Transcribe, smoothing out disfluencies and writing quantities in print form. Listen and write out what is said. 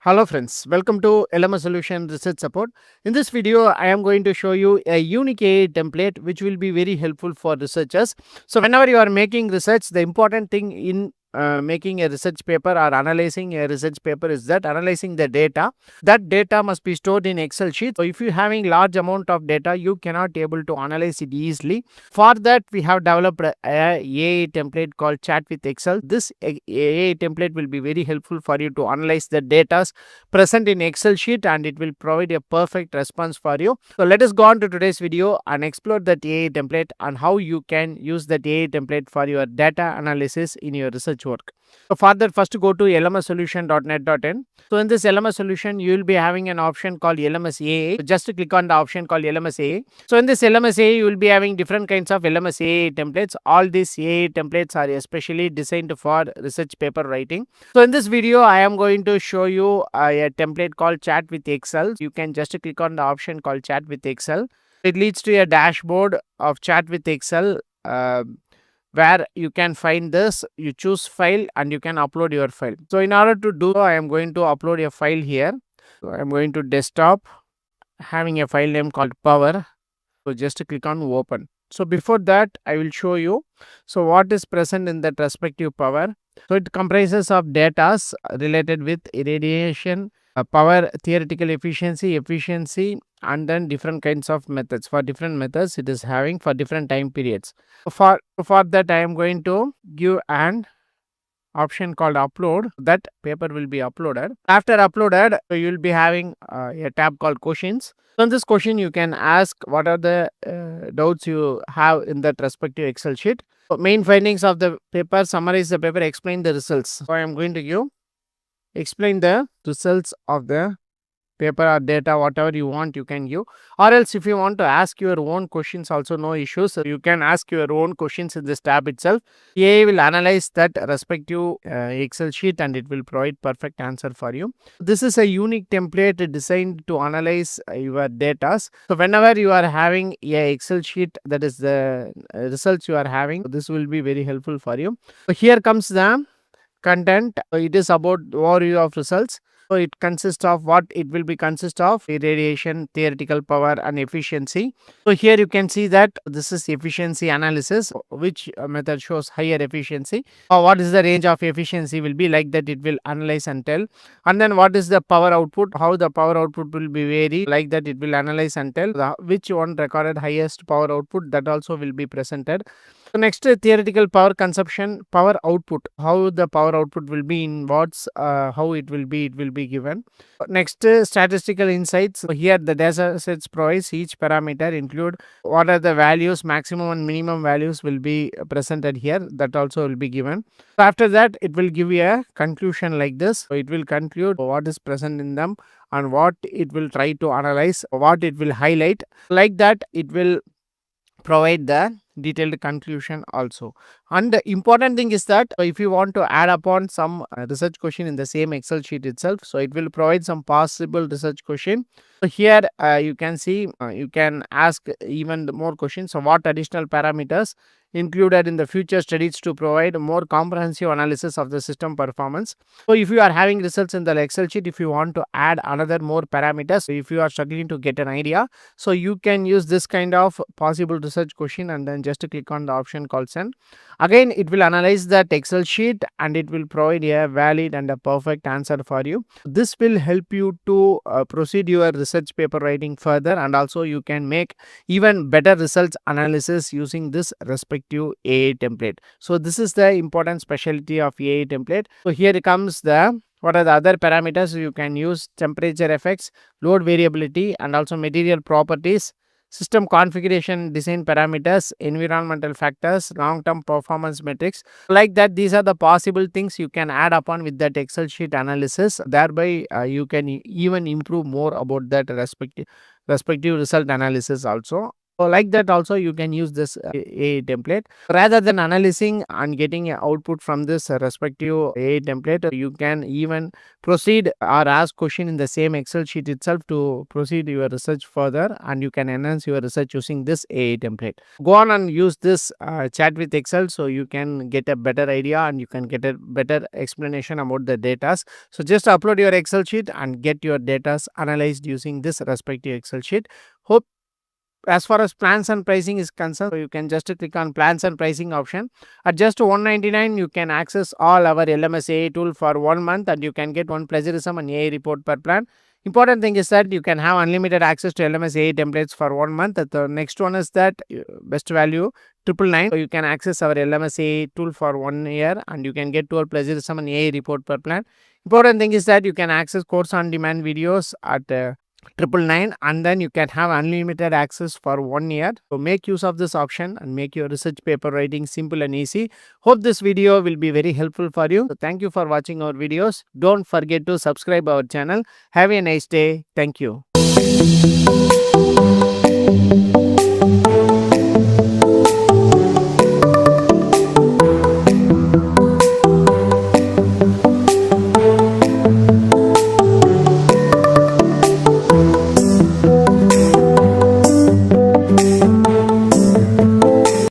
Hello friends, welcome to LMS Solution Research Support. In this video, I am going to show you a unique AI template which will be very helpful for researchers. So whenever you are making research, the important thing in making a research paper or analyzing a research paper is that analyzing the data. That data must be stored in Excel sheet. So if you having large amount of data, you cannot able to analyze it easily. For that, we have developed a AI template called Chat with Excel. This AI template will be very helpful for you to analyze the data present in Excel sheet, and it will provide a perfect response for you. So let us go on to today's video and explore that AI template and how you can use that AI template for your data analysis in your research work. So for that, first go to lmssolution.net.in. So in this LMS solution, you will be having an option called LMS AA. So just click on the option called LMS AA. So in this LMS AA, you will be having different kinds of LMS AA templates. All these AA templates are especially designed for research paper writing. So in this video, I am going to show you a template called Chat with Excel. You can just click on the option called Chat with Excel. It leads to a dashboard of Chat with Excel where you can find this. You choose file and you can upload your file. So in order to do, I am going to upload a file here. So I am going to desktop, having a file name called power. So just click on open. So before that, I will show you so what is present in that respective power. So it comprises of data related with irradiation, power, theoretical efficiency, and then different kinds of methods. For different methods, it is having for different time periods. For that, I am going to give an option called upload. That paper will be uploaded. After uploaded, you will be having a tab called questions. So in this question, you can ask what are the doubts you have in that respective Excel sheet. So main findings of the paper, summarize the paper, explain the results. So I am going to give explain the results of the paper or data, whatever you want you can give, or else if you want to ask your own questions also, no issues. You can ask your own questions in this tab itself. AI will analyze that respective Excel sheet and it will provide perfect answer for you. This is a unique template designed to analyze your data. So whenever you are having a Excel sheet, that is the results you are having, this will be very helpful for you. So here comes the content. It is about overview of results. So it consists of what it will be consist of: irradiation, theoretical power, and efficiency. So here you can see that this is efficiency analysis, which method shows higher efficiency, or what is the range of efficiency will be, like that it will analyze and tell. And then what is the power output, how the power output will be vary, like that it will analyze and tell. Which one recorded highest power output, that also will be presented. So next, theoretical power consumption, power output, how the power output will be in watts, how it will be given. Next, statistical insights. So here the data sets provides each parameter include what are the values, maximum and minimum values will be presented here, that also will be given. So after that, it will give you a conclusion like this. So it will conclude what is present in them and what it will try to analyze, what it will highlight, like that it will provide the detailed conclusion also. And the important thing is that if you want to add upon some research question in the same Excel sheet itself, so it will provide some possible research question. So here you can see you can ask even more questions. So what additional parameters included in the future studies to provide more comprehensive analysis of the system performance. So if you are having results in the Excel sheet, if you want to add another more parameters, if you are struggling to get an idea, so you can use this kind of possible research question and then just click on the option called send. Again, it will analyze that Excel sheet and it will provide a valid and a perfect answer for you. This will help you to proceed your research paper writing further, and also you can make even better results analysis using this respective AI template. So this is the important specialty of AI template. So here comes the what are the other parameters. You can use temperature effects, load variability, and also material properties, system configuration, design parameters, environmental factors, long-term performance metrics. Like that, these are the possible things you can add upon with that Excel sheet analysis. Thereby, you can even improve more about that respective result analysis also. So like that also you can use this AI template. Rather than analyzing and getting an output from this respective AI template, you can even proceed or ask question in the same Excel sheet itself to proceed your research further, and you can enhance your research using this AI template. Go on and use this chat with Excel, so you can get a better idea and you can get a better explanation about the data. So just upload your Excel sheet and get your data analyzed using this respective Excel sheet. Hope as far as plans and pricing is concerned, so you can just click on plans and pricing option. At just 199 you can access all our LMS AI tool for 1 month, and you can get one plagiarism and AI report per plan. Important thing is that you can have unlimited access to LMS AI templates for 1 month. The next one is that best value 999. So you can access our LMS AI tool for 1 year, and you can get 12 plagiarism and AI report per plan. Important thing is that you can access course on demand videos at 999, and then you can have unlimited access for 1 year. So make use of this option and make your research paper writing simple and easy. Hope this video will be very helpful for you. So thank you for watching our videos. Don't forget to subscribe our channel. Have a nice day. Thank you.